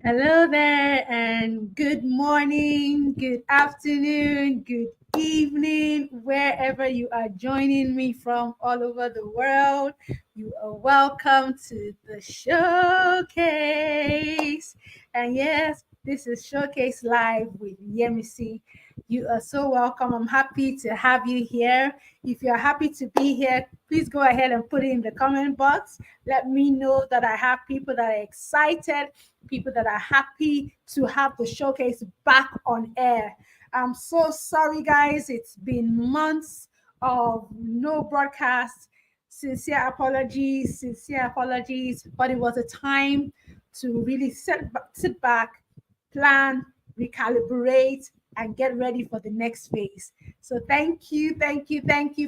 Hello there, and good morning, good afternoon, good evening, wherever you are joining me from all over the world. You are welcome to the showcase. And yes, this is Showcase Live with Yemisi. You are so welcome. I'm happy to have you here. If you're happy to be here, please go ahead and put it in the comment box. Let me know that I have people that are excited, people that are happy to have the showcase back on air. I'm so sorry, guys. It's been months of no broadcast. Sincere apologies, but it was a time to really sit back, plan, recalibrate, and get ready for the next phase. So thank you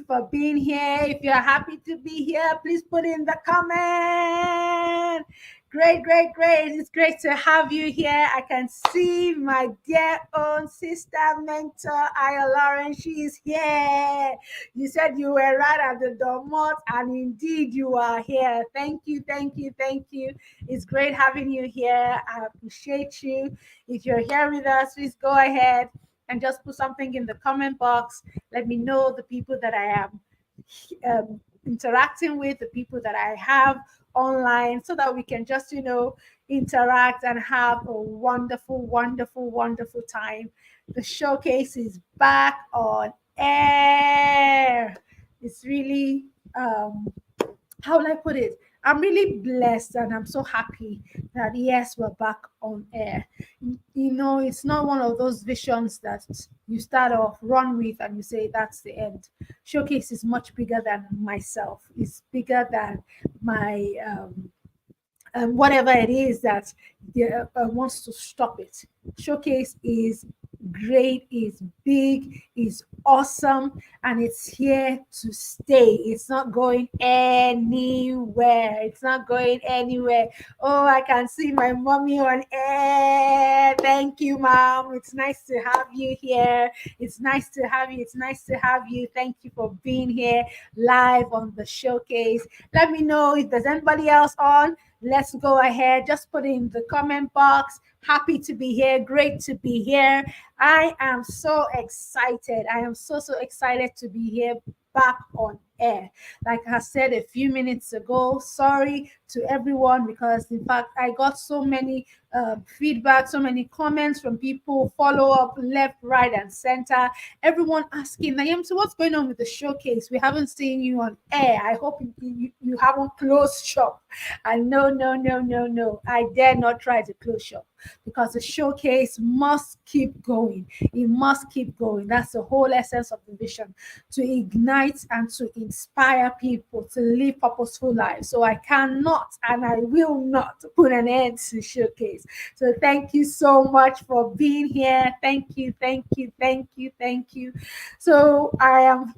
for being here. If you're happy to be here, please put in the comment. Great, great, great. It's great to have you here. I can see my dear own sister, mentor, Aya Lauren. She's here. You said you were right at the Dormont, and indeed you are here. Thank you, thank you, thank you. It's great having you here. I appreciate you. If you're here with us, please go ahead and just put something in the comment box. Let me know the people that I am interacting with, the people that I have online, so that we can just, interact and have a wonderful, wonderful, wonderful time. The showcase is back on air. It's really, how will I put it? I'm really blessed and I'm so happy that yes, we're back on air. It's not one of those visions that you start off, run with, and you say that's the end. Showcase is much bigger than myself. It's bigger than my whatever it is that wants to stop it. Showcase is great, is big, is awesome, and it's here to stay. It's not going anywhere. It's not going anywhere. Oh, I can see my mommy on air. Thank you, mom. It's nice to have you here. It's nice to have you. It's nice to have you. Thank you for being here live on the showcase. Let me know if there's anybody else on. Let's go ahead. Just put it in the comment box. Happy to be here. Great to be here. I am so excited. I am so excited to be here back on air. Like I said a few minutes ago, sorry to everyone because, in fact, I got so many feedback, so many comments from people, follow up left, right, and center. Everyone asking, Naim, so what's going on with the showcase? We haven't seen you on air. I hope you haven't closed shop. And no. I dare not try to close shop because the showcase must keep going. It must keep going. That's the whole essence of the vision, to ignite and to inspire people to live purposeful lives. So I cannot and I will not put an end to showcase. So thank you so much for being here. Thank you. So I am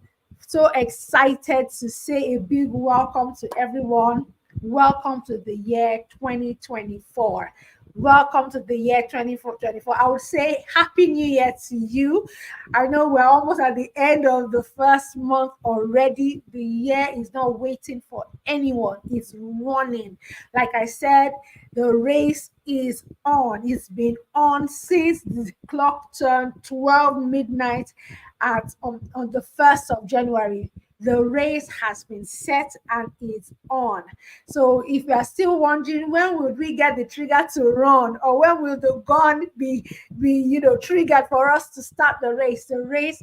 so excited to say a big welcome to everyone. Welcome to the year 2024. Welcome to the year 2024. I would say Happy New Year to you. I know we're almost at the end of the first month already. The year is not waiting for anyone, it's running. Like I said, the race is on. It's been on since the clock turned 12 midnight on the 1st of January. The race has been set and it's on. So if you are still wondering when would we get the trigger to run, or when will the gun be triggered for us to start the race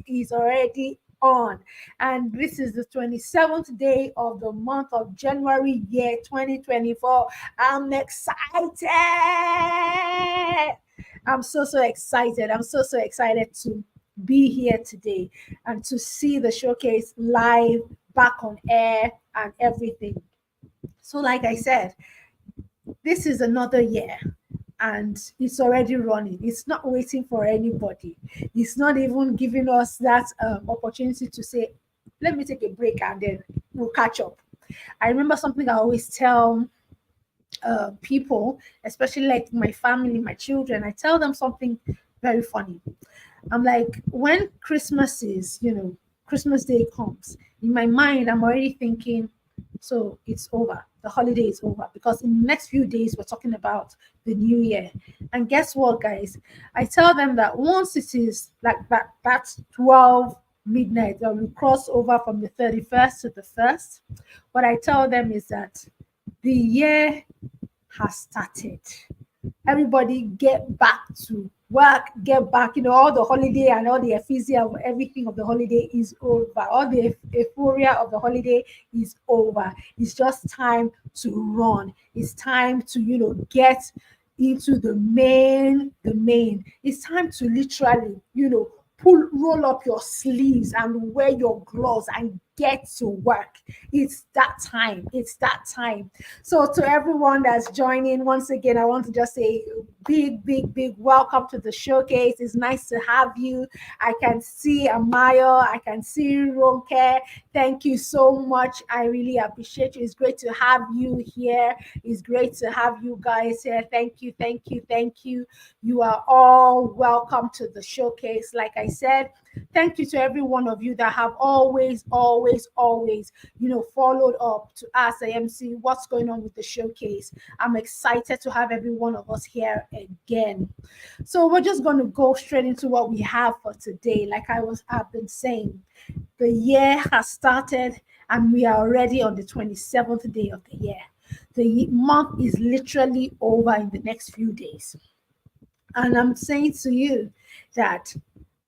is already on. And this is the 27th day of the month of January, year 2024. I'm excited. I'm so excited. I'm so excited to be here today and to see the showcase live, back on air, and everything. So, like I said, this is another year and it's already running. It's not waiting for anybody. It's not even giving us that opportunity to say, let me take a break and then we'll catch up. I remember something I always tell people, especially like my family, my children. I tell them something very funny. I'm like, when Christmas is, Christmas Day comes, in my mind, I'm already thinking, So it's over. The holiday is over because in the next few days we're talking about the new year. And guess what, guys? I tell them that once it is like that's 12 midnight, that we cross over from the 31st to the 1st. What I tell them is that the year has started. Everybody get back to work, get back, all the holiday and all the effusion of everything of the holiday is over. All the euphoria of the holiday is over. It's just time to run. It's time to, get into the main. It's time to literally, roll up your sleeves and wear your gloves and get to work. It's that time. It's that time. So to everyone that's joining, once again, I want to just say big, big, big welcome to the showcase. It's nice to have you. I can see Amayo. I can see Ronke. Thank you so much. I really appreciate you. It's great to have you here. It's great to have you guys here. Thank you, thank you, thank you. You are all welcome to the showcase. Like I said, thank you to every one of you that have always, always, always, followed up to ask AMC what's going on with the showcase. I'm excited to have every one of us here again. So we're just going to go straight into what we have for today. Like I've been saying, the year has started and we are already on the 27th day of the year. The month is literally over in the next few days. And I'm saying to you that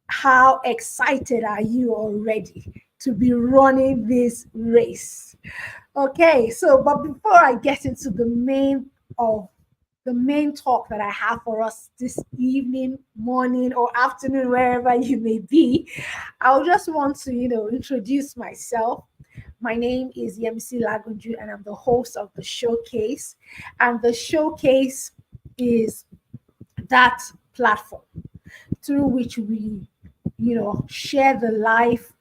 how excited are you already to be running this race? Okay, so but before I get into the main talk that I have for us this evening, morning, or afternoon, wherever you may be, I just want to, introduce myself. My name is Yemisi Lagunju, and I'm the host of the showcase. And the showcase is that platform through which we, share the life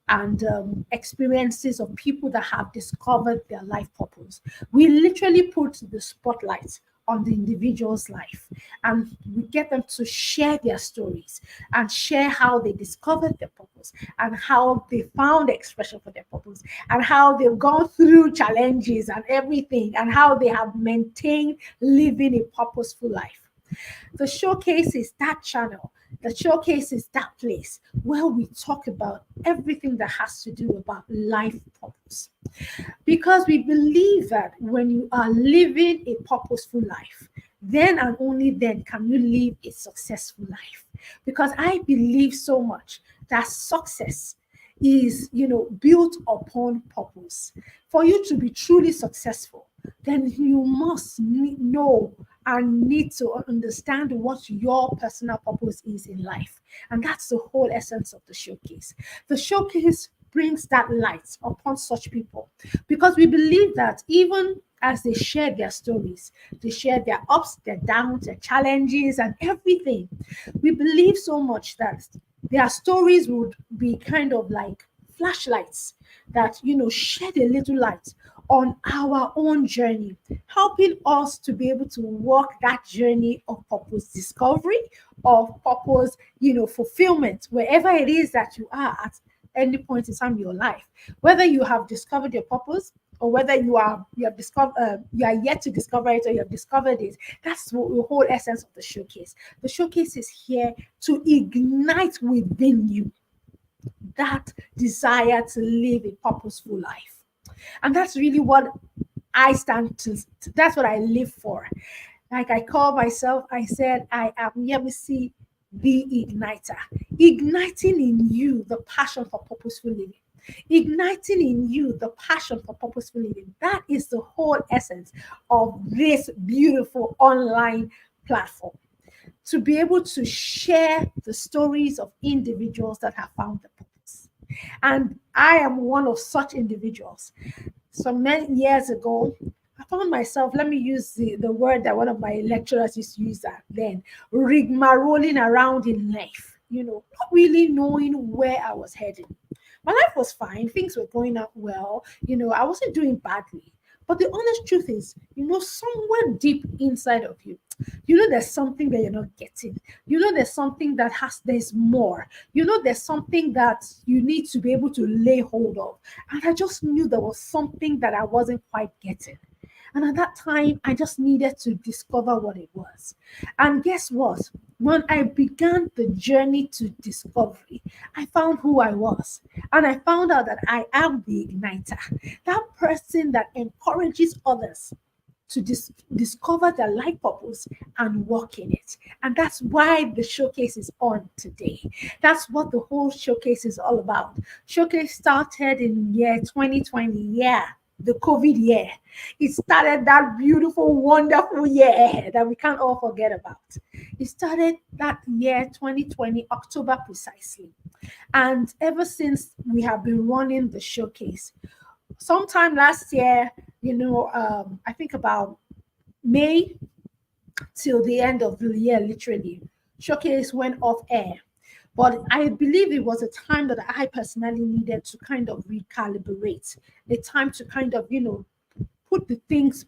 and experiences of people that have discovered their life purpose. We literally put the spotlight on the individual's life and we get them to share their stories and share how they discovered their purpose and how they found expression for their purpose and how they've gone through challenges and everything and how they have maintained living a purposeful life. The showcase is that channel. The showcase is that place where we talk about everything that has to do about life purpose. Because we believe that when you are living a purposeful life, then and only then can you live a successful life. Because I believe so much that success is, built upon purpose. For you to be truly successful, then you must know and need to understand what your personal purpose is in life. And that's the whole essence of the showcase. The showcase brings that light upon such people because we believe that even as they share their stories, they share their ups, their downs, their challenges, and everything. We believe so much that their stories would be kind of like flashlights that, shed a little light on our own journey, helping us to be able to walk that journey of purpose discovery, of purpose, fulfillment, wherever it is that you are at any point in time in your life. Whether you have discovered your purpose or whether you are yet to discover it or you have discovered it, that's the whole essence of the showcase. The showcase is here to ignite within you that desire to live a purposeful life. And that's really what I stand to, that's what I live for. Like I call myself, I said, I am Yemisi the Igniter, igniting in you the passion for purposeful living. Igniting in you the passion for purposeful living. That is the whole essence of this beautiful online platform. To be able to share the stories of individuals that have found the purpose. And I am one of such individuals. So many years ago, I found myself, let me use the word that one of my lecturers used to use then, rigmaroling around in life, not really knowing where I was heading. My life was fine, things were going out well, I wasn't doing badly. But the honest truth is, somewhere deep inside of you, there's something that you're not getting. There's something there's more. There's something that you need to be able to lay hold of. And I just knew there was something that I wasn't quite getting. And at that time, I just needed to discover what it was. And guess what? When I began the journey to discovery, I found who I was. And I found out that I am the igniter, that person that encourages others to discover their life purpose and work in it. And that's why the showcase is on today. That's what the whole showcase is all about. Showcase started in year 2020. Yeah, the COVID year. It started that beautiful, wonderful year that we can't all forget about. It started that year 2020, October precisely. And ever since we have been running the showcase, sometime last year, I think about May till the end of the year, literally, showcase went off air. But I believe it was a time that I personally needed to kind of recalibrate, a time to kind of, put things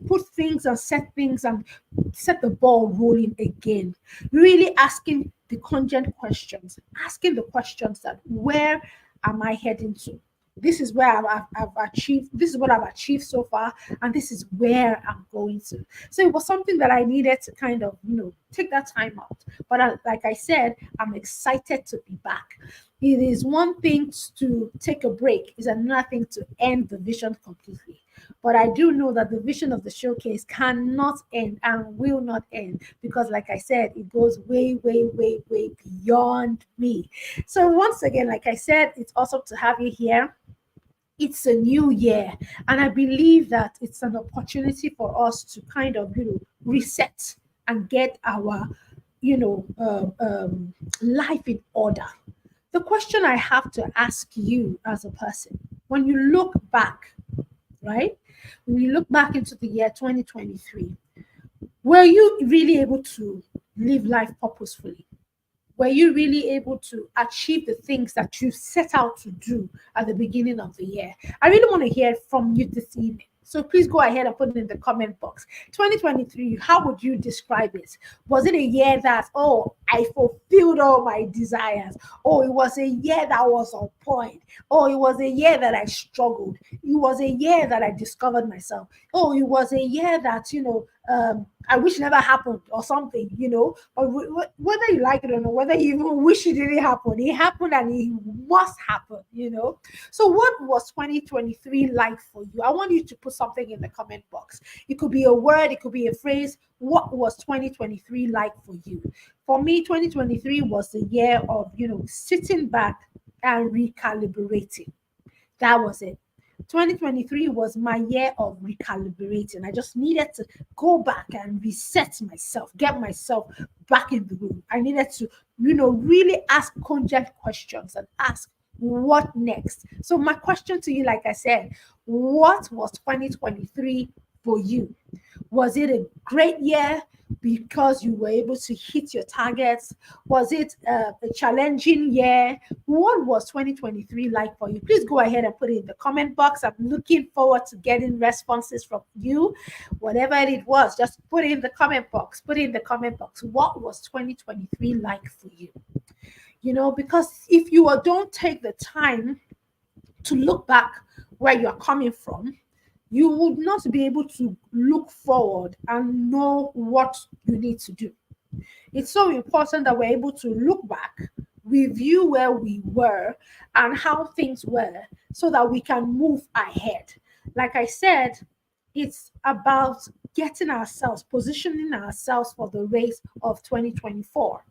and set the ball rolling again. Really asking the congent questions, asking the questions that where am I heading to? This is where I've achieved, this is what I've achieved so far, and this is where I'm going to. So it was something that I needed to kind of, take that time out. But like I said, I'm excited to be back. It is one thing to take a break, it's another thing to end the vision completely. But I do know that the vision of the showcase cannot end and will not end because, like I said, it goes way, way, way, way beyond me. So, once again, like I said, it's awesome to have you here. It's a new year, and I believe that it's an opportunity for us to kind of, reset and get our, life in order. The question I have to ask you as a person, when you look back, right? When you look back into the year 2023, were you really able to live life purposefully? Were you really able to achieve the things that you set out to do at the beginning of the year? I really want to hear from you this evening. So please go ahead and put it in the comment box. 2023, how would you describe it? Was it a year that, oh, I fulfilled all my desires? Oh, it was a year that was on point. Oh, it was a year that I struggled. It was a year that I discovered myself. Oh, it was a year that, I wish never happened or something, or whether you like it or not, whether you even wish it didn't happen, it happened and it must happen. So what was 2023 like for you? I want you to put something in the comment box. It could be a word, it could be a phrase. What was 2023 like for you? For me, 2023 was the year of, sitting back and recalibrating. That was it. 2023 was my year of recalibrating. I just needed to go back and reset myself, get myself back in the room. I needed to, really ask cogent questions and ask, what next? So, my question to you, like I said, what was 2023 for you? Was it a great year because you were able to hit your targets? Was it a challenging year? What was 2023 like for you? Please go ahead and put it in the comment box. I'm looking forward to getting responses from you. Whatever it was, just put it in the comment box. Put it in the comment box. What was 2023 like for you? Because if you don't take the time to look back where you're coming from, you would not be able to look forward and know what you need to do. It's so important that we're able to look back, review where we were and how things were so that we can move ahead. Like I said, it's about getting ourselves, positioning ourselves for the race of 2024.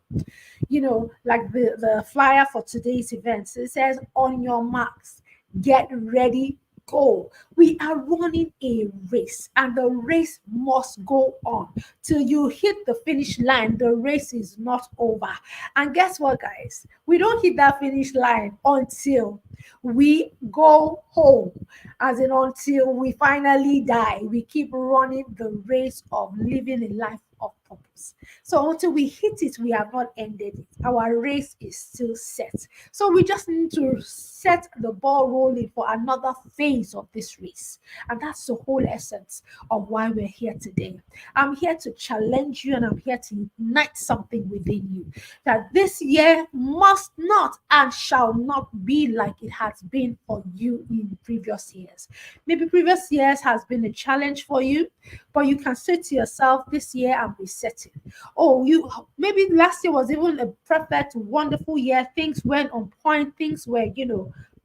Like the flyer for today's events, it says, on your marks, get ready, go. We are running a race, and the race must go on till you hit the finish line. The race is not over. And guess what, guys? We don't hit that finish line until we go home, as in until we finally die. We keep running the race of living a life of purpose. distance. So until we hit it, we have not ended it. Our race is still set. So we just need to set the ball rolling for another phase of this race. And that's the whole essence of why we're here today. I'm here to challenge you and I'm here to ignite something within you that this year must not and shall not be like it has been for you in previous years. Maybe previous years has been a challenge for you, but you can say to yourself, this year I'm resetting. Oh, you maybe last year was even a perfect, wonderful year. Things went on point, things were,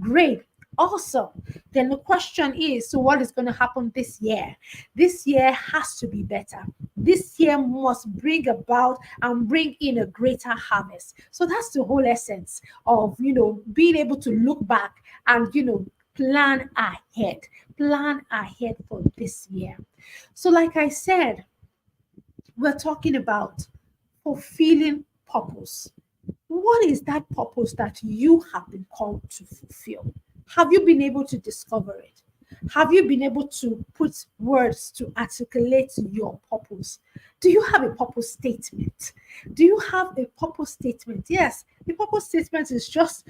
great. Awesome. Then the question is, so what is going to happen this year? This year has to be better. This year must bring about and bring in a greater harvest. So that's the whole essence of, being able to look back and, plan ahead. Plan ahead for this year. So, like I said, we're talking about fulfilling purpose. What is that purpose that you have been called to fulfill? Have you been able to discover it? Have you been able to put words to articulate your purpose? Do you have a purpose statement? Do you have a purpose statement? Yes, the purpose statement is just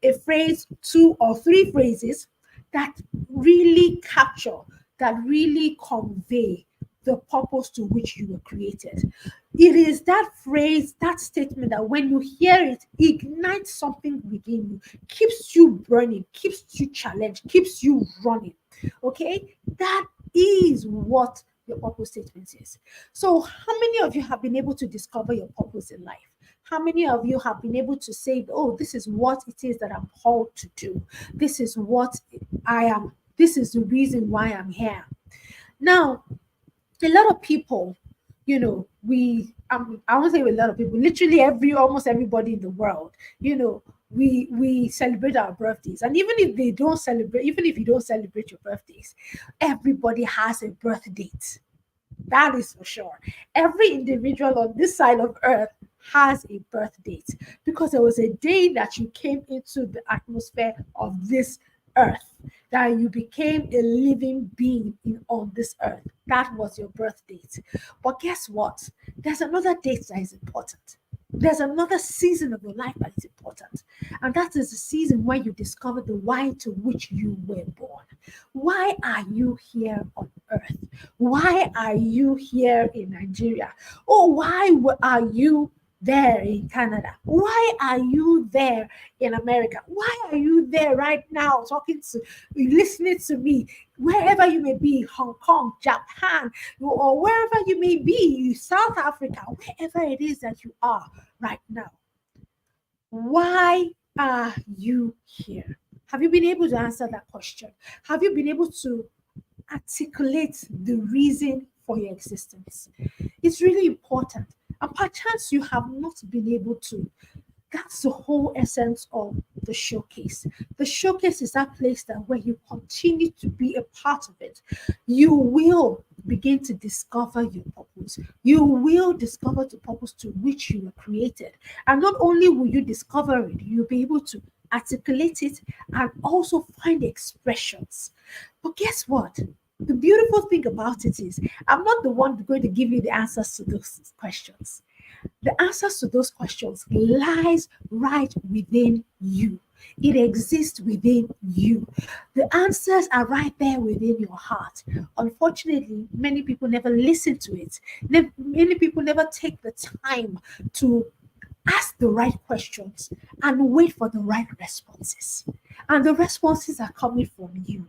a phrase, two or three phrases that really capture, that really convey the purpose to which you were created. It is that phrase, that statement that when you hear it, ignites something within you, keeps you burning, keeps you challenged, keeps you running. Okay? That is what your purpose statement is. So, how many of you have been able to discover your purpose in life? How many of you have been able to say, oh, this is what it is that I'm called to do? This is what I am. This is the reason why I'm here. Now, a lot of people, I won't say a lot of people, literally almost everybody in the world, we celebrate our birthdays. And even if you don't celebrate your birthdays, everybody has a birth date. That is for sure. Every individual on this side of earth has a birth date because there was a day that you came into the atmosphere of this earth, that you became a living being on this earth. That was your birth date. But guess what? There's another date that is important. There's another season of your life that is important. And that is the season where you discover the why to which you were born. Why are you here on earth? Why are you here in Nigeria? Or why are you there in Canada? Why are you there in America? Why are you there right now listening to me, wherever you may be, Hong Kong, Japan, or wherever you may be, South Africa, wherever it is that you are right now? Why are you here? Have you been able to answer that question? Have you been able to articulate the reason for your existence? It's really important. And perchance you have not been able to. That's the whole essence of the showcase. The showcase is that place that where you continue to be a part of it, you will begin to discover your purpose. You will discover the purpose to which you were created. And not only will you discover it, you'll be able to articulate it and also find expressions. But guess what? The beautiful thing about it is, I'm not the one going to give you the answers to those questions. The answers to those questions lies right within you. It exists within you. The answers are right there within your heart. Unfortunately, many people never listen to it. Many people never take the time to ask the right questions and wait for the right responses. And the responses are coming from you.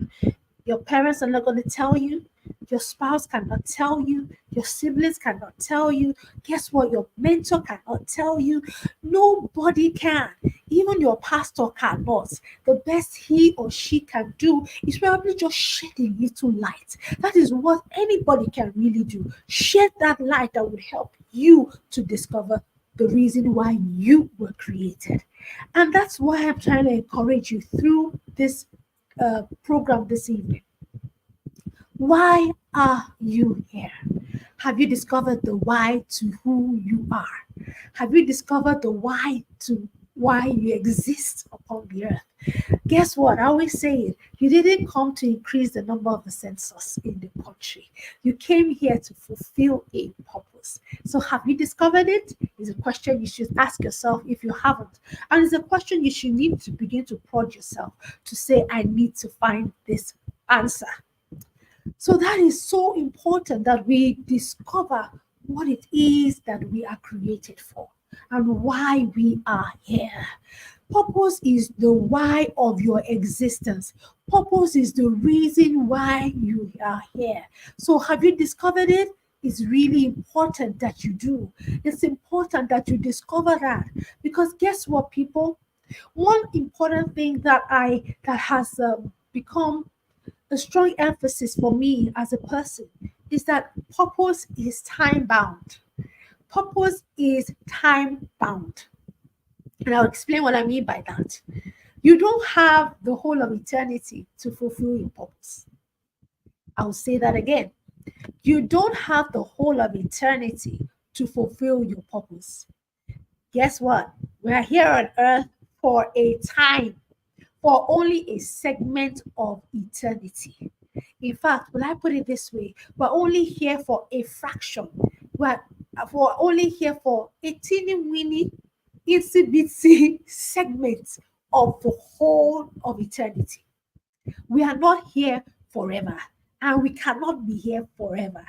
Your parents are not going to tell you. Your spouse cannot tell you. Your siblings cannot tell you. Guess what? Your mentor cannot tell you. Nobody can. Even your pastor cannot. The best he or she can do is probably just shed a little light. That is what anybody can really do. Shed that light that would help you to discover the reason why you were created. And that's why I'm trying to encourage you through this program this evening. Why are you here? Have you discovered the why to who you are? Have you discovered the why to why you exist upon the earth? Guess what? I always say it. You didn't come to increase the number of the census in the country. You came here to fulfill a purpose. So have you discovered it? Is a question you should ask yourself if you haven't. And it's a question you should need to begin to prod yourself to say, I need to find this answer. So that is so important that we discover what it is that we are created for and why we are here. Purpose is the why of your existence. Purpose is the reason why you are here. So, have you discovered it? It's really important that you do. It's important that you discover that because guess what, people? One important thing that has become a strong emphasis for me as a person is that purpose is time bound. Purpose is time bound. And I'll explain what I mean by that. You don't have the whole of eternity to fulfill your purpose. I'll say that again. You don't have the whole of eternity to fulfill your purpose. Guess what? We are here on earth for a time, for only a segment of eternity. In fact, will I put it this way? We're only here for a fraction. We're only here for a teeny weeny, itsy bitsy segment of the whole of eternity. We are not here forever, and we cannot be here forever.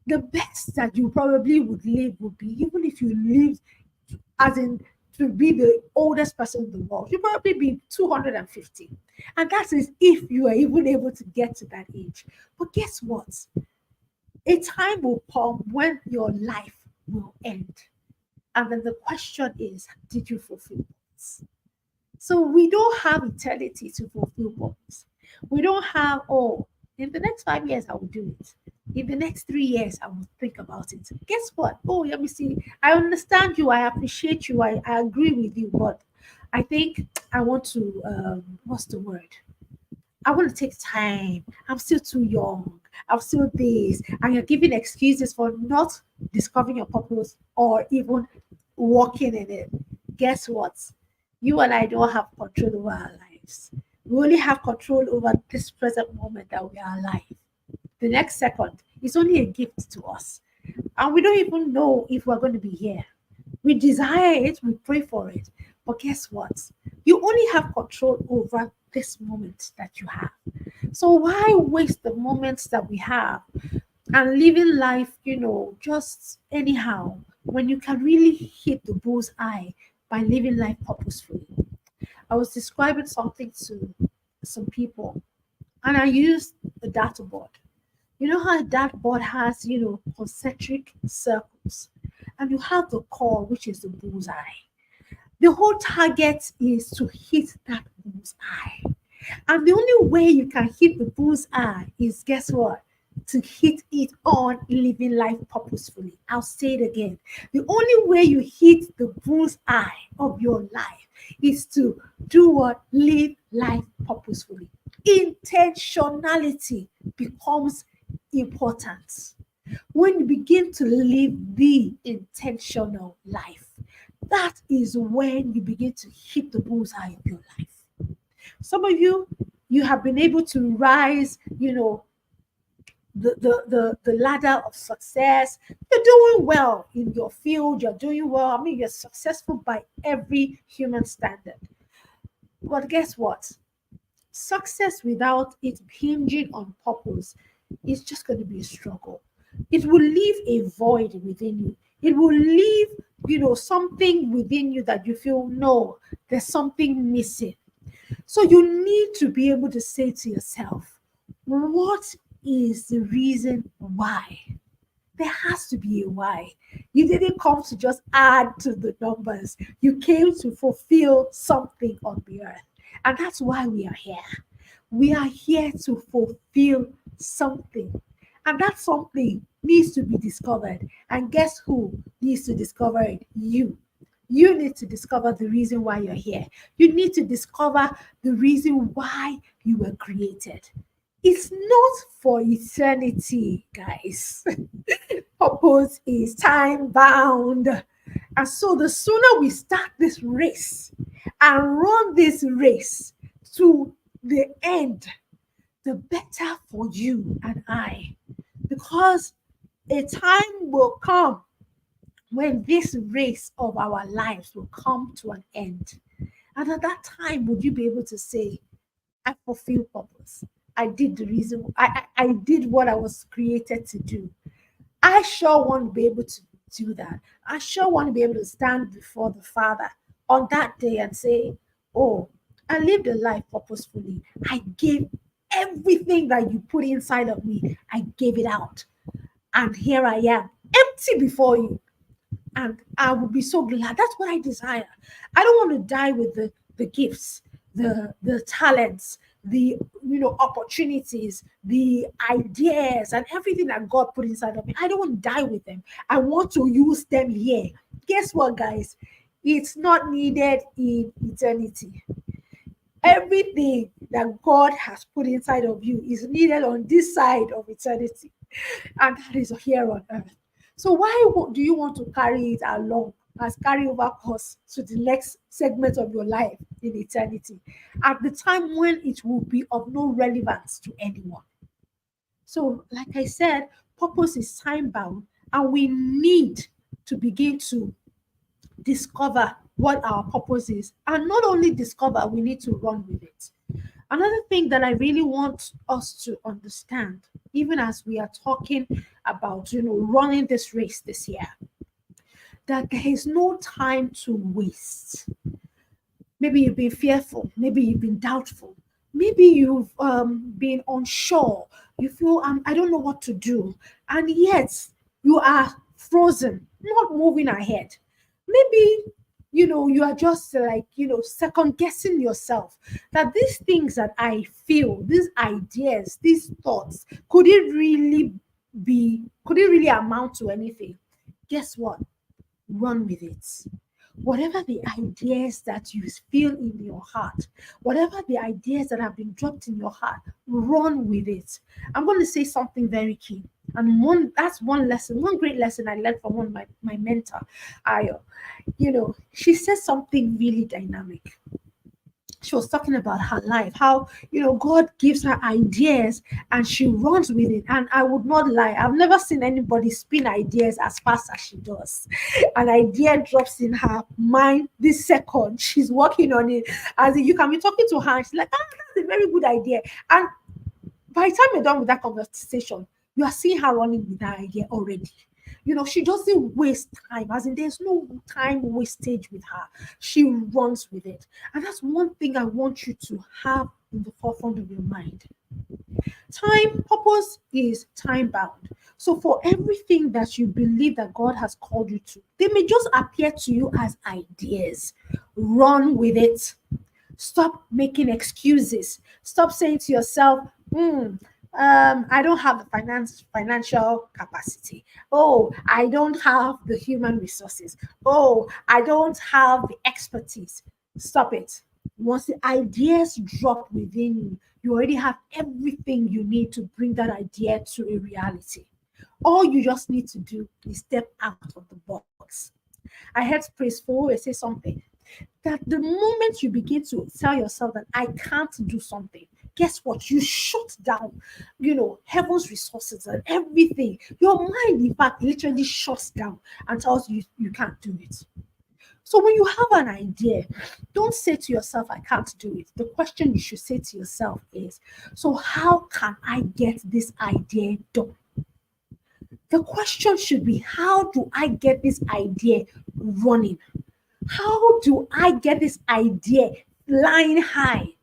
The best that you probably would live would be even if you lived as in to be the oldest person in the world, you probably be 250. And that is if you are even able to get to that age. But guess what? A time will come when your life will end. And then the question is, did you fulfill purpose? So we don't have eternity to fulfill purpose. We don't have, oh, in the next 5 years, I will do it. In the next 3 years, I will think about it. Guess what? Oh, let me see. I understand you. I appreciate you. I agree with you. But I think I want to, what's the word? I want to take time. I'm still too young. I'm still this. And you're giving excuses for not discovering your purpose or even walking in it. Guess what? You and I don't have control over our lives. We only have control over this present moment that we are alive. The next second is only a gift to us. And we don't even know if we're going to be here. We desire it, we pray for it. But guess what? You only have control over this moment that you have. So why waste the moments that we have and living life, just anyhow when you can really hit the bull's eye by living life purposefully? I was describing something to some people and I used a data board. You know how a data board has, concentric circles, and you have the core, which is the bullseye. The whole target is to hit that bullseye. And the only way you can hit the bullseye is, guess what? To hit it on living life purposefully. I'll say it again. The only way you hit the bullseye of your life is to do what? Live life purposefully. Intentionality becomes important when you begin to live the intentional life. That is when you begin to hit the bullseye of your life. Some of you have been able to rise, the ladder of success. You're doing well in your field, you're doing well. I mean, you're successful by every human standard. But guess what? Success without it hinging on purpose is just going to be a struggle. It will leave a void within you. It will leave, something within you that you feel, no, there's something missing. So you need to be able to say to yourself, what is the reason why? There has to be a why. You didn't come to just add to the numbers. You came to fulfill something on the earth. And that's why we are here. We are here to fulfill something. And that something needs to be discovered. And guess who needs to discover it? You. You need to discover the reason why you're here. You need to discover the reason why you were created. It's not for eternity, guys. Purpose is time bound. And so the sooner we start this race and run this race to the end, the better for you and I. Because a time will come when this race of our lives will come to an end. And at that time, would you be able to say, I fulfill purpose? I did the reason, I did what I was created to do. I sure want to be able to do that. I sure want to be able to stand before the Father on that day and say, oh, I lived a life purposefully. I gave everything that you put inside of me, I gave it out. And here I am, empty before you. And I will be so glad. That's what I desire. I don't want to die with the gifts, the talents, the opportunities, the ideas, and everything that God put inside of me. I don't want to die with them. I want to use them here. Guess what, guys? It's not needed in eternity. Everything that God has put inside of you is needed on this side of eternity, and that is here on earth. So why do you want to carry it along as carryover cost to the next segment of your life in eternity at the time when it will be of no relevance to anyone? So, like I said, purpose is time bound, and we need to begin to discover what our purpose is. And not only discover, we need to run with it. Another thing that I really want us to understand, even as we are talking about, running this race this year, that there is no time to waste. Maybe you've been fearful, maybe you've been doubtful, maybe you've been unsure. You feel, I don't know what to do, and yet you are frozen, not moving ahead. Maybe you are just like second guessing yourself, that these things that I feel, these ideas, these thoughts, could it really amount to anything? Guess what? Run with it. Whatever the ideas that you feel in your heart, whatever the ideas that have been dropped in your heart, run with it. I'm going to say something very key. And that's one lesson, one great lesson I learned from one of my mentor, Ayo. She said something really dynamic. She was talking about her life, how God gives her ideas and she runs with it. And I would not lie, I've never seen anybody spin ideas as fast as she does. An idea drops in her mind this second, she's working on it. As in, you can be talking to her and she's like, that's a very good idea. And by the time you're done with that conversation, you are seeing her running with that idea already. She doesn't waste time, as in there's no time wastage with her. She runs with it. And that's one thing I want you to have in the forefront of your mind. Purpose is time bound. So for everything that you believe that God has called you to, they may just appear to you as ideas. Run with it. Stop making excuses. Stop saying to yourself, I don't have the financial capacity. Oh, I don't have the human resources. Oh, I don't have the expertise. Stop it. Once the ideas drop within you, you already have everything you need to bring that idea to a reality. All you just need to do is step out of the box. I heard Praise Forward say something, that the moment you begin to tell yourself that I can't do something, guess what? You shut down, heaven's resources and everything. Your mind, in fact, literally shuts down and tells you you can't do it. So when you have an idea, don't say to yourself, I can't do it. The question you should say to yourself is, so how can I get this idea done? The question should be, how do I get this idea running? How do I get this idea flying high?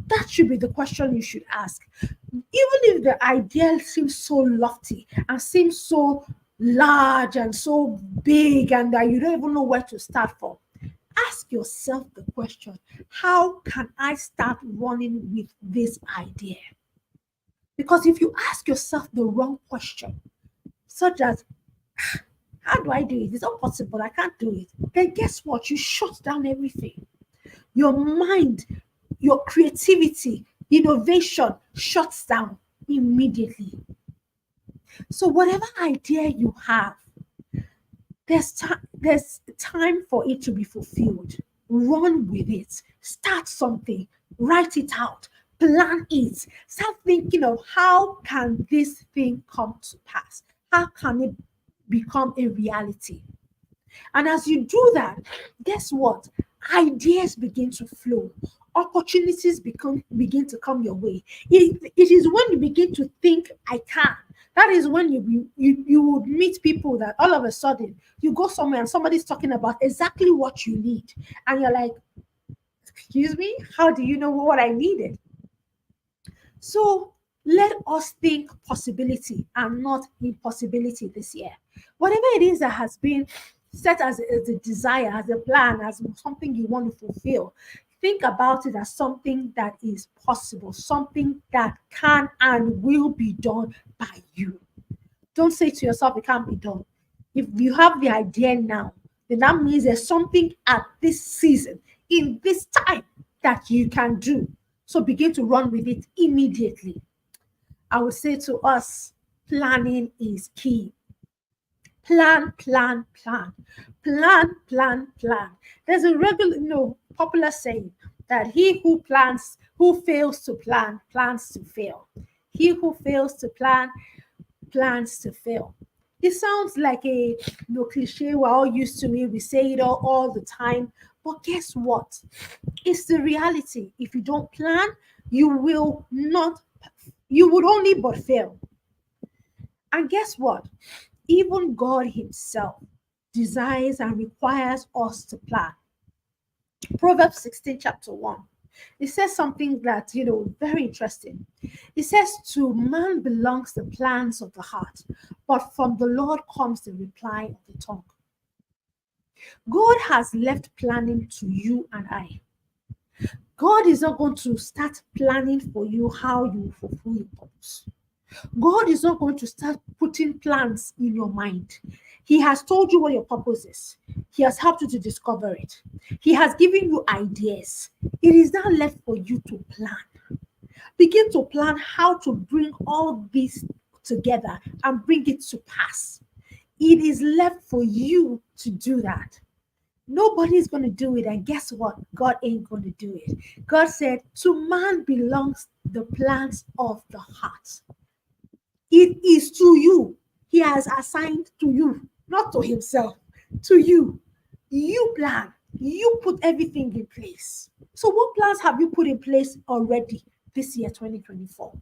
That should be the question you should ask. Even if the idea seems so lofty and seems so large and so big and that you don't even know where to start from, ask yourself the question, how can I start running with this idea? Because if you ask yourself the wrong question, such as, how do I do it? It's not possible. I can't do it. Then guess what? You shut down everything. Your mind, your creativity, innovation shuts down immediately. So whatever idea you have, there's time for it to be fulfilled. Run with it. Start something. Write it out. Plan it. Start thinking of, how can this thing come to pass? How can it become a reality? And as you do that, guess what? Ideas begin to flow. Opportunities begin to come your way. It is when you begin to think, I can. That is when you would meet people that all of a sudden you go somewhere and somebody's talking about exactly what you need. And you're like, excuse me, how do you know what I needed? So let us think possibility and not impossibility this year. Whatever it is that has been set as a desire, as a plan, as something you want to fulfill, think about it as something that is possible, something that can and will be done by you. Don't say to yourself, it can't be done. If you have the idea now, then that means there's something at this season, in this time, that you can do. So begin to run with it immediately. I would say to us, planning is key. Plan, plan, plan. Plan, plan, plan. There's a regular, popular saying that he who plans, who fails to plan, plans to fail. He who fails to plan, plans to fail. It sounds like a cliche we're all used to it. We say it all the time. But guess what? It's the reality. If you don't plan, you will not, you would only but fail. And guess what? Even God Himself desires and requires us to plan. Proverbs 16, chapter 1. It says something that, very interesting. It says, to man belongs the plans of the heart, but from the Lord comes the reply of the tongue. God has left planning to you and I. God is not going to start planning for you how you fulfill your purpose. God is not going to start putting plans in your mind. He has told you what your purpose is. He has helped you to discover it. He has given you ideas. It is now left for you to plan. Begin to plan how to bring all this together and bring it to pass. It is left for you to do that. Nobody's going to do it. And guess what? God ain't going to do it. God said, to man belongs the plans of the heart. It is to you. He has assigned to you, not to himself, to you. You plan. You put everything in place. So what plans have you put in place already this year, 2024?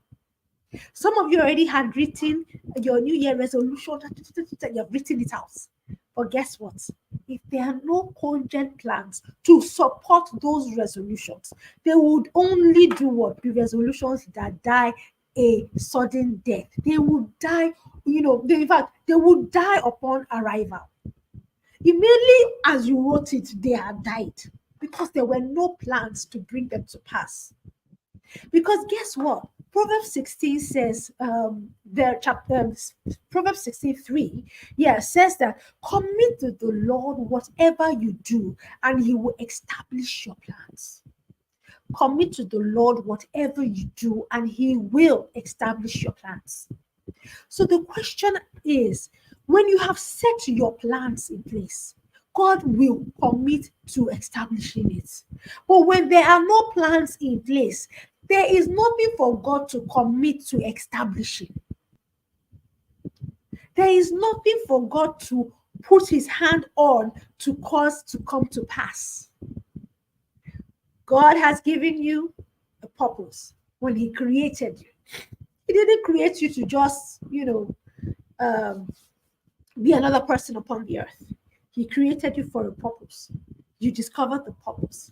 Some of you already had written your New Year resolution. You've written it out. But guess what? If there are no cogent plans to support those resolutions, they would only do what? Be resolutions that die a sudden death. They would die, in fact, they would die upon arrival. Immediately as you wrote it, they had died because there were no plans to bring them to pass. Because guess what? Proverbs 16 says, Proverbs 16:3, says that commit to the Lord whatever you do, and He will establish your plans. Commit to the Lord whatever you do, and He will establish your plans. So the question is, when you have set your plans in place, God will commit to establishing it. But when there are no plans in place, there is nothing for God to commit to establishing. There is nothing for God to put His hand on to cause to come to pass. God has given you a purpose when He created you. He didn't create you to just, be another person upon the earth. He created you for a purpose. You discover the purpose.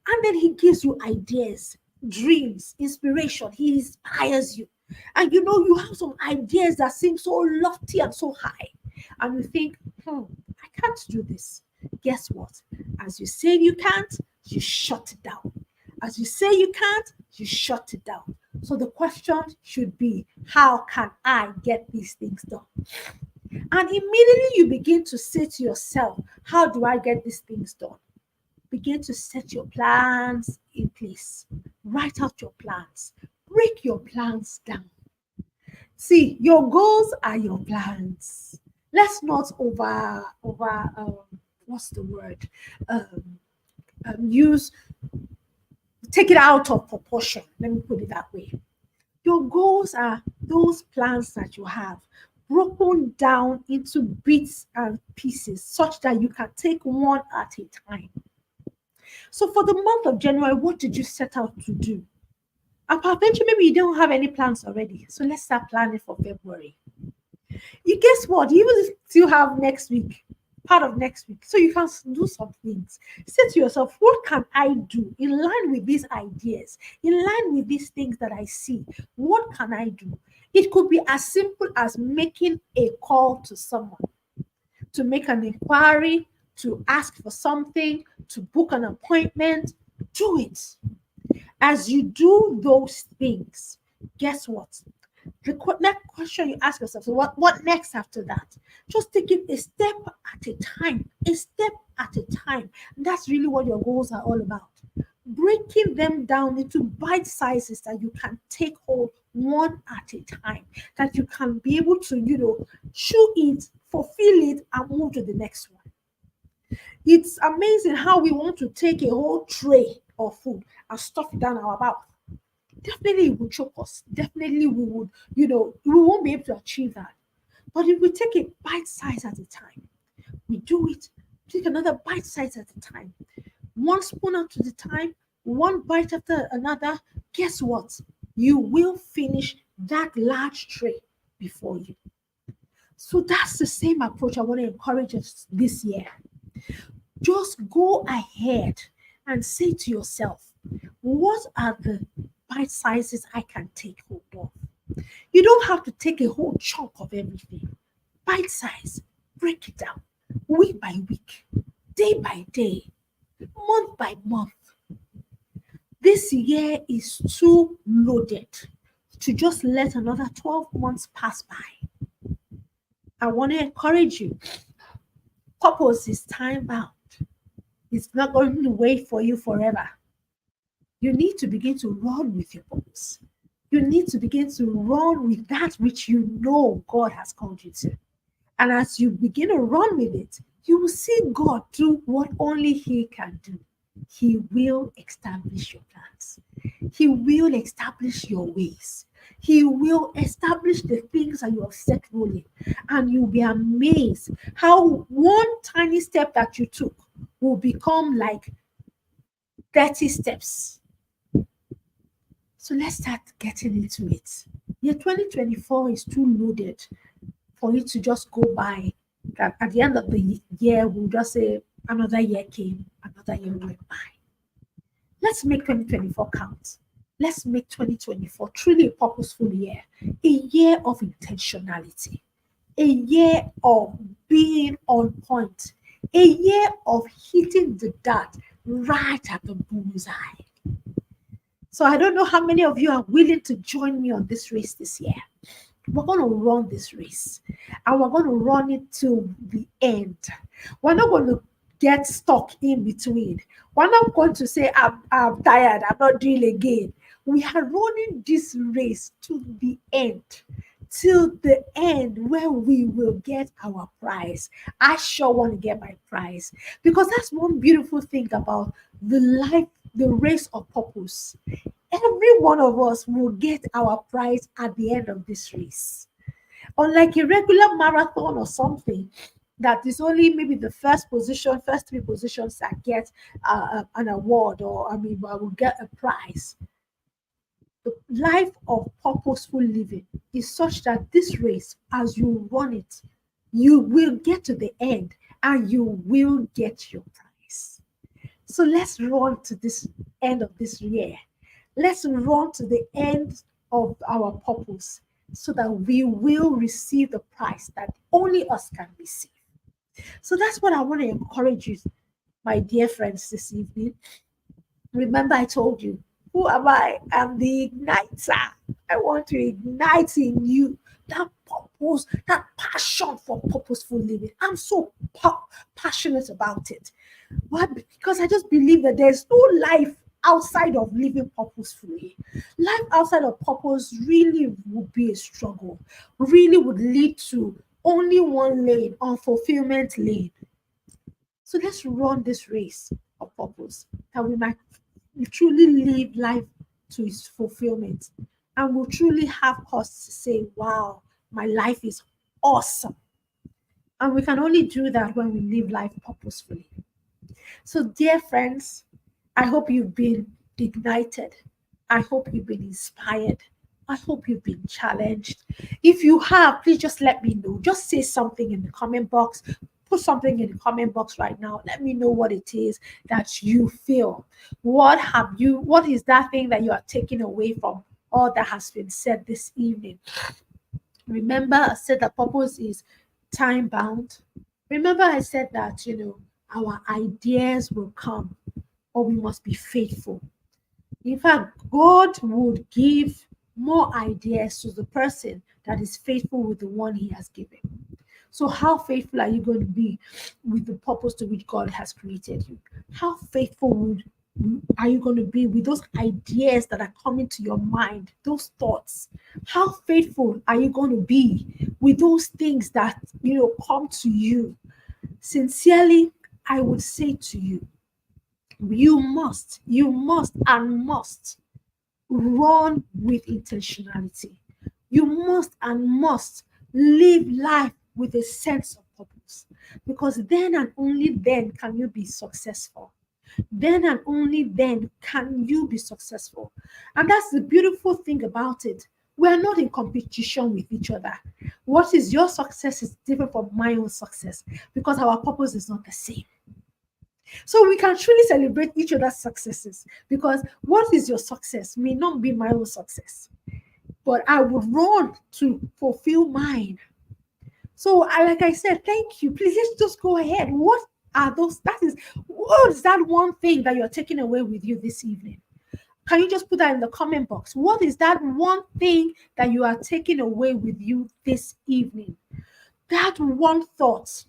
And then He gives you ideas, dreams, inspiration. He inspires you. And you have some ideas that seem so lofty and so high. And you think, I can't do this. Guess what? As you say you can't, you shut it down. As you say you can't, you shut it down. So the question should be, how can I get these things done? And immediately you begin to say to yourself, how do I get these things done? Begin to set your plans in place. Write out your plans. Break your plans down. See, your goals are your plans. Let's not what's the word? Take it out of proportion. Let me put it that way. Your goals are those plans that you have. broken down into bits and pieces such that you can take one at a time. So for the month of January, what did you set out to do? And peradventure, maybe you don't have any plans already. So let's start planning for February. You guess what? You even still have next week, part of next week. So you can do some things. Say to yourself, what can I do in line with these ideas, in line with these things that I see? What can I do? It could be as simple as making a call to someone, to make an inquiry, to ask for something, to book an appointment. Do it. As you do those things, guess what? The next question you ask yourself, so what next after that? Just take it a step at a time, a step at a time. And that's really what your goals are all about. Breaking them down into bite sizes that you can take hold one at a time, that you can be able to, chew it, fulfill it, and move to the next one. It's amazing how we want to take a whole tray of food and stuff it down our mouth. Definitely it will choke us. Definitely we would, we won't be able to achieve that. But if we take a bite size at a time, we do it, take another bite size at a time, one spoon at a time, one bite after another, guess what? You will finish that large tray before you. So that's the same approach I want to encourage us this year. Just go ahead and say to yourself, what are the bite sizes I can take hold of? You don't have to take a whole chunk of everything. Bite size, break it down, week by week, day by day, month by month. This year is too loaded to just let another 12 months pass by. I want to encourage you. Purpose is time bound. It's not going to wait for you forever. You need to begin to run with your purpose. You need to begin to run with that which you know God has called you to. And as you begin to run with it, you will see God do what only He can do. He will establish your plans. He will establish your ways. He will establish the things that you have set rolling. And you'll be amazed how one tiny step that you took will become like 30 steps. So let's start getting into it. Year 2024 is too loaded for you to just go by. That at the end of the year, we'll just say another year came, another year went by. Let's make 2024 count. Let's make 2024 truly a purposeful year, a year of intentionality, a year of being on point, a year of hitting the dot right at the bullseye. So I don't know how many of you are willing to join me on this race this year. We're going to run this race and we're going to run it to the end. We're not going to get stuck in between. We're not going to say, I'm tired, I'm not doing again. We are running this race to the end, till the end where we will get our prize. I sure want to get my prize, because that's one beautiful thing about the race of purpose. Every one of us will get our prize at the end of this race. Unlike a regular marathon or something, that is only maybe the first three positions that get an award, or I will get a prize. The life of purposeful living is such that this race, as you run it, you will get to the end and you will get your prize. So let's run to this end of this year. Let's run to the end of our purpose so that we will receive the prize that only us can receive. So that's what I want to encourage you, my dear friends, this evening. Remember, I told you, who am I? I'm the igniter. I want to ignite in you that purpose, that passion for purposeful living. I'm so passionate about it. Why? Because I just believe that there's no life outside of living purposefully. Life outside of purpose really would be a struggle, really would lead to only one lane, unfulfillment lane. So let's run this race of purpose that we might truly live life to its fulfillment, and will truly have cause to say, wow, my life is awesome. And we can only do that when we live life purposefully. So, dear friends, I hope you've been ignited. I hope you've been inspired. I hope you've been challenged. If you have, please just let me know. Just say something in the comment box. Put something in the comment box right now. Let me know what it is that you feel. What is that thing that you are taking away from all that has been said this evening? Remember, I said that purpose is time bound. Remember, I said that, our ideas will come, or we must be faithful. In fact, God would give more ideas to the person that is faithful with the one he has given. So, how faithful are you going to be with the purpose to which God has created you? How faithful are you going to be with those ideas that are coming to your mind, those thoughts? How faithful are you going to be with those things that come to you? Sincerely, I would say to you, you must and must run with intentionality. You must and must live life with a sense of purpose, because then and only then can you be successful. Then and only then can you be successful. And that's the beautiful thing about it. We are not in competition with each other. What is your success is different from my own success, because our purpose is not the same. So we can truly celebrate each other's successes, because what is your success may not be my own success, but I would run to fulfill mine. So, like I said, thank you. Please, let's just go ahead. What are those? What is that one thing that you're taking away with you this evening? Can you just put that in the comment box? What is that one thing that you are taking away with you this evening? That one thought.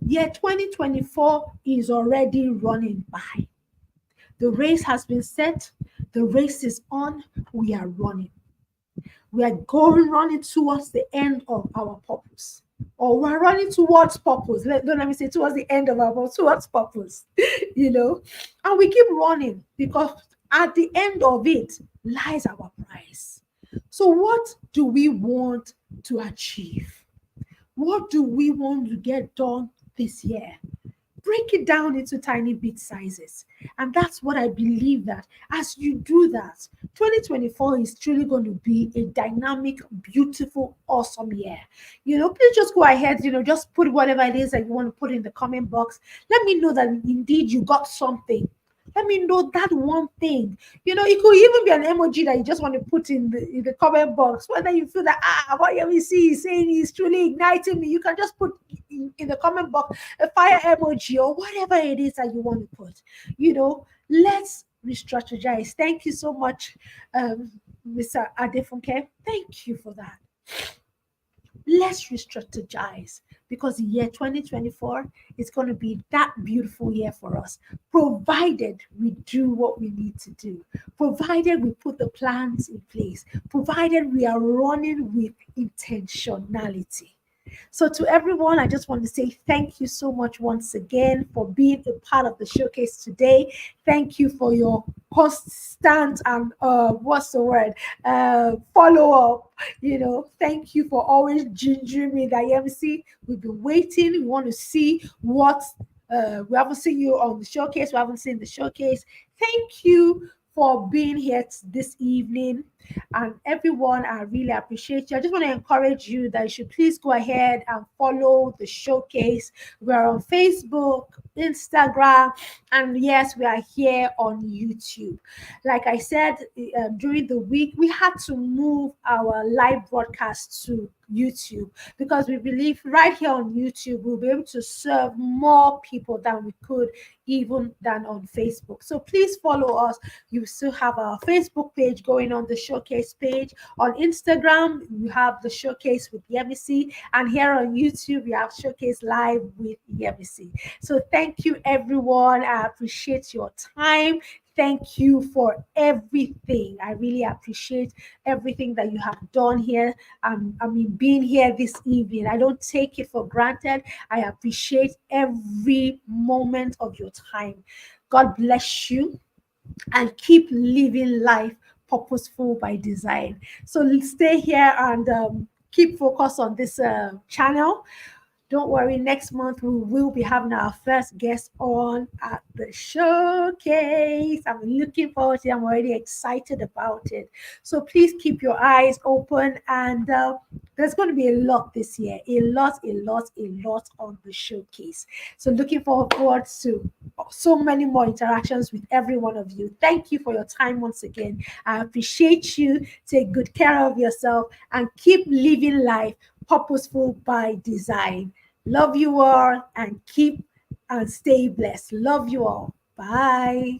Year 2024 is already running by. The race has been set. The race is on. We are running. We are running towards the end of our purpose. Or we're running towards purpose. Don't let me say towards the end of our purpose, towards purpose. And we keep running, because at the end of it lies our prize. So, what do we want to achieve? What do we want to get done this year? Break it down into tiny bit sizes. And that's what I believe, that as you do that, 2024 is truly going to be a dynamic, beautiful, awesome year. Please just go ahead, just put whatever it is that you want to put in the comment box. Let me know that indeed you got something. Let me know that one thing. It could even be an emoji that you just want to put in the comment box. Whether you feel that what you see is saying is truly igniting me, you can just put in the comment box a fire emoji or whatever it is that you want to put. Let's re-strategize. Thank you so much, Mr. Adefunke. Thank you for that. Let's re-strategize, because the year 2024 is going to be that beautiful year for us, provided we do what we need to do, provided we put the plans in place, provided we are running with intentionality. So, to everyone, I just want to say thank you so much once again for being a part of the showcase today. Thank you for your constant and what's the word? Follow up. Thank you for always gingering me, that MC. We've been waiting. We want to see what we haven't seen you on the showcase. We haven't seen the showcase. Thank you for being here this evening. And everyone, I really appreciate you. I just want to encourage you that you should please go ahead and follow the showcase. We're on Facebook, Instagram, and yes, we are here on YouTube. Like I said, during the week, we had to move our live broadcast to YouTube, because we believe right here on YouTube we'll be able to serve more people than we could even than on Facebook. So please follow us. You still have our Facebook page going on, the showcase page. On Instagram, you have the showcase with Yemisi, and here on YouTube, we have showcase live with Yemisi. So thank you, everyone. I appreciate your time. Thank you for everything. I really appreciate everything that you have done here. Being here this evening. I don't take it for granted. I appreciate every moment of your time. God bless you, and keep living life purposeful by design. So stay here and keep focused on this channel. Don't worry, next month we will be having our first guest on at the showcase. I'm looking forward to it. I'm already excited about it. So please keep your eyes open, and there's going to be a lot this year. A lot on the showcase. So looking forward to so many more interactions with every one of you. Thank you for your time once again. I appreciate you. Take good care of yourself and keep living life purposeful by design. Love you all and keep and stay blessed. Love you all. Bye.